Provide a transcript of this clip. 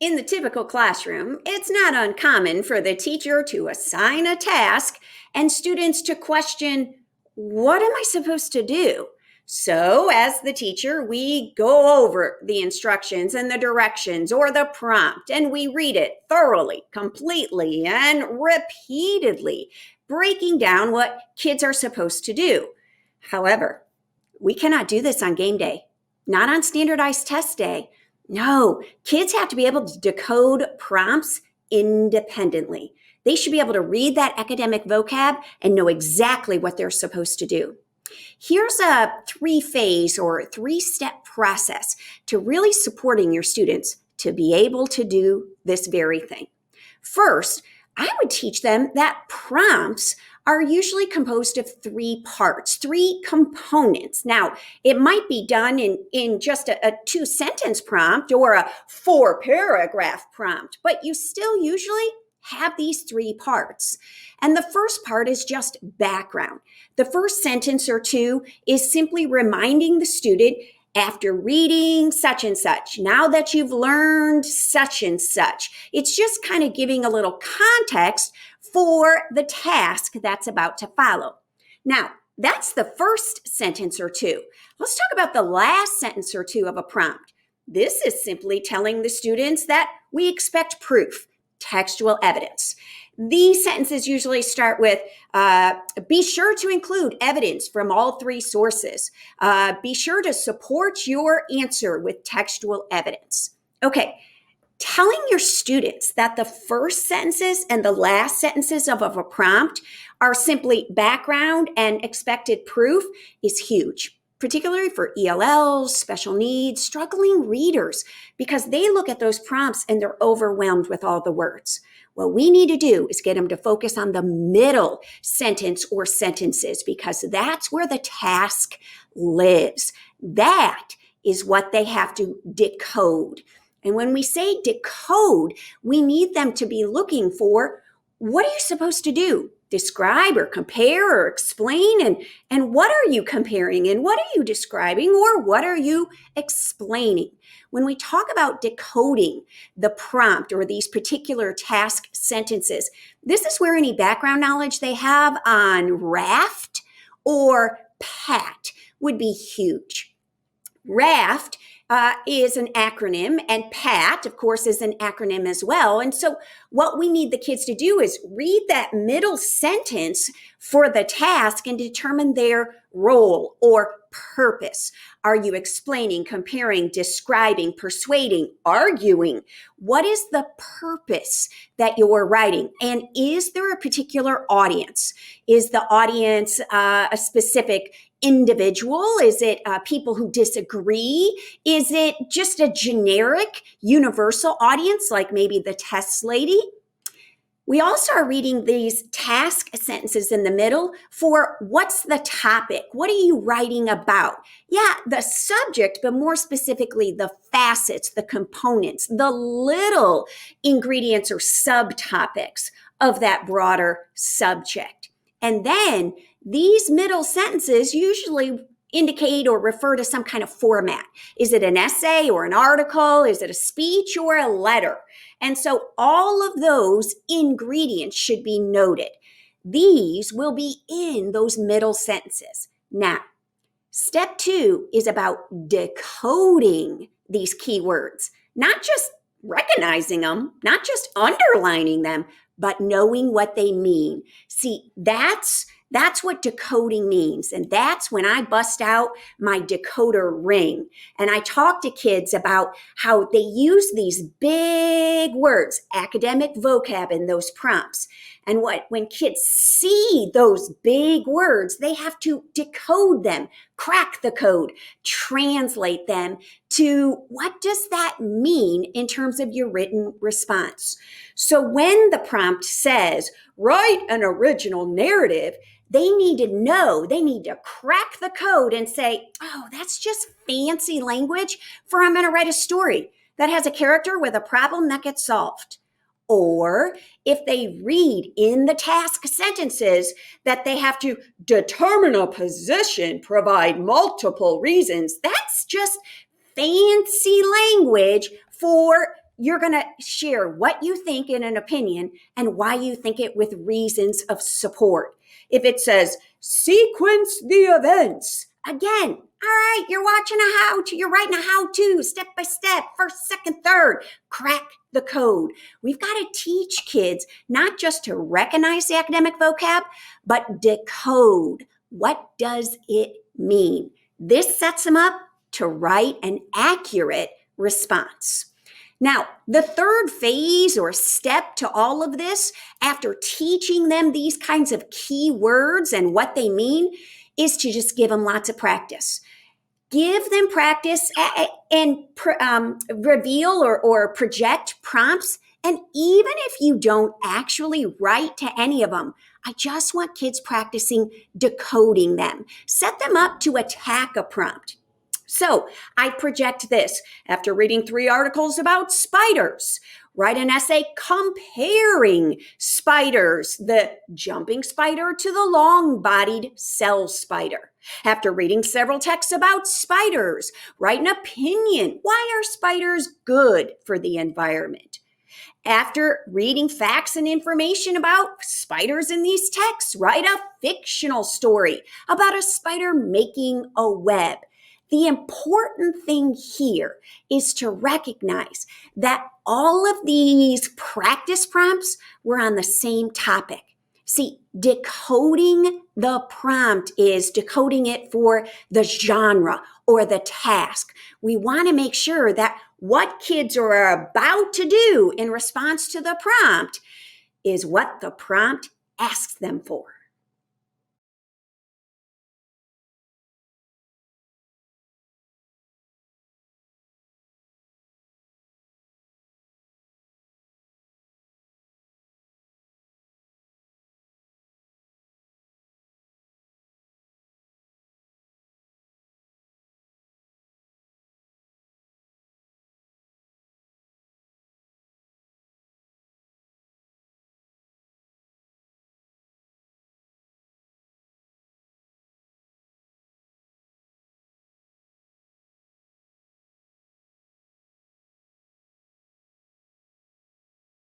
In the typical classroom, it's not uncommon for the teacher to assign a task and students to question, what am I supposed to do? So, as the teacher, we go over the instructions and the directions or the prompt, and we read it thoroughly, completely, and repeatedly, breaking down what kids are supposed to do. However, we cannot do this on game day, not on standardized test day. No, kids have to be able to decode prompts independently. They should be able to read that academic vocab and know exactly what they're supposed to do. Here's a 3-phase or 3-step process to really supporting your students to be able to do this very thing. First, I would teach them that prompts are usually composed of 3 parts, 3 components. Now, it might be done in just a 2-sentence prompt or a 4-paragraph prompt, but you still usually have these 3 parts. And the first part is just background. The first sentence or 2 is simply reminding the student, after reading such and such, now that you've learned such and such. It's just kind of giving a little context for the task that's about to follow. Now, that's the first sentence or 2. Let's talk about the last sentence or 2 of a prompt. This is simply telling the students that we expect proof, textual evidence. These sentences usually start with, be sure to include evidence from all 3 sources. Be sure to support your answer with textual evidence. Okay, telling your students that the first sentences and the last sentences of a prompt are simply background and expected proof is huge, particularly for ELLs, special needs, struggling readers, because they look at those prompts and they're overwhelmed with all the words. What we need to do is get them to focus on the middle sentence or sentences, because that's where the task lives. That is what they have to decode. And when we say decode, we need them to be looking for, what are you supposed to do? Describe or compare or explain, and what are you comparing and what are you describing or what are you explaining? When we talk about decoding the prompt or these particular task sentences, this is where any background knowledge they have on raft or PAT would be huge. Raft is an acronym, and PAT, of course, is an acronym as well. And so what we need the kids to do is read that middle sentence for the task and determine their role or purpose. Are you explaining, comparing, describing, persuading, arguing? What is the purpose that you're writing? And is there a particular audience? Is the audience a specific individual? Is it people who disagree? Is it just a generic universal audience like maybe the test lady? We also are reading these task sentences in the middle for what's the topic? What are you writing about? Yeah, the subject, but more specifically, the facets, the components, the little ingredients or subtopics of that broader subject. And then these middle sentences usually indicate or refer to some kind of format. Is it an essay or an article? Is it a speech or a letter? And so all of those ingredients should be noted. These will be in those middle sentences. Now, step 2 is about decoding these keywords, not just recognizing them, not just underlining them, but knowing what they mean. See, that's what decoding means. And that's when I bust out my decoder ring. And I talk to kids about how they use these big words, academic vocab in those prompts. And when kids see those big words, they have to decode them, crack the code, translate them to what does that mean in terms of your written response. So when the prompt says, write an original narrative, they need to know, they need to crack the code and say, oh, that's just fancy language for I'm going to write a story that has a character with a problem that gets solved. Or if they read in the task sentences that they have to determine a position, provide multiple reasons, that's just fancy language for you're going to share what you think in an opinion and why you think it with reasons of support. If it says, sequence the events, again, all right, you're watching a how-to, you're writing a how-to, step by step, first, second, third, crack the code. We've got to teach kids not just to recognize the academic vocab, but decode. What does it mean? This sets them up to write an accurate response. Now, the third phase or step to all of this, after teaching them these kinds of key words and what they mean, is to just give them lots of practice. Give them practice and reveal or project prompts. And even if you don't actually write to any of them, I just want kids practicing decoding them. Set them up to attack a prompt. So I project this. After reading 3 articles about spiders, write an essay comparing spiders, the jumping spider to the long-bodied cell spider. After reading several texts about spiders, write an opinion. Why are spiders good for the environment? After reading facts and information about spiders in these texts, write a fictional story about a spider making a web. The important thing here is to recognize that all of these practice prompts were on the same topic. See, decoding the prompt is decoding it for the genre or the task. We want to make sure that what kids are about to do in response to the prompt is what the prompt asks them for.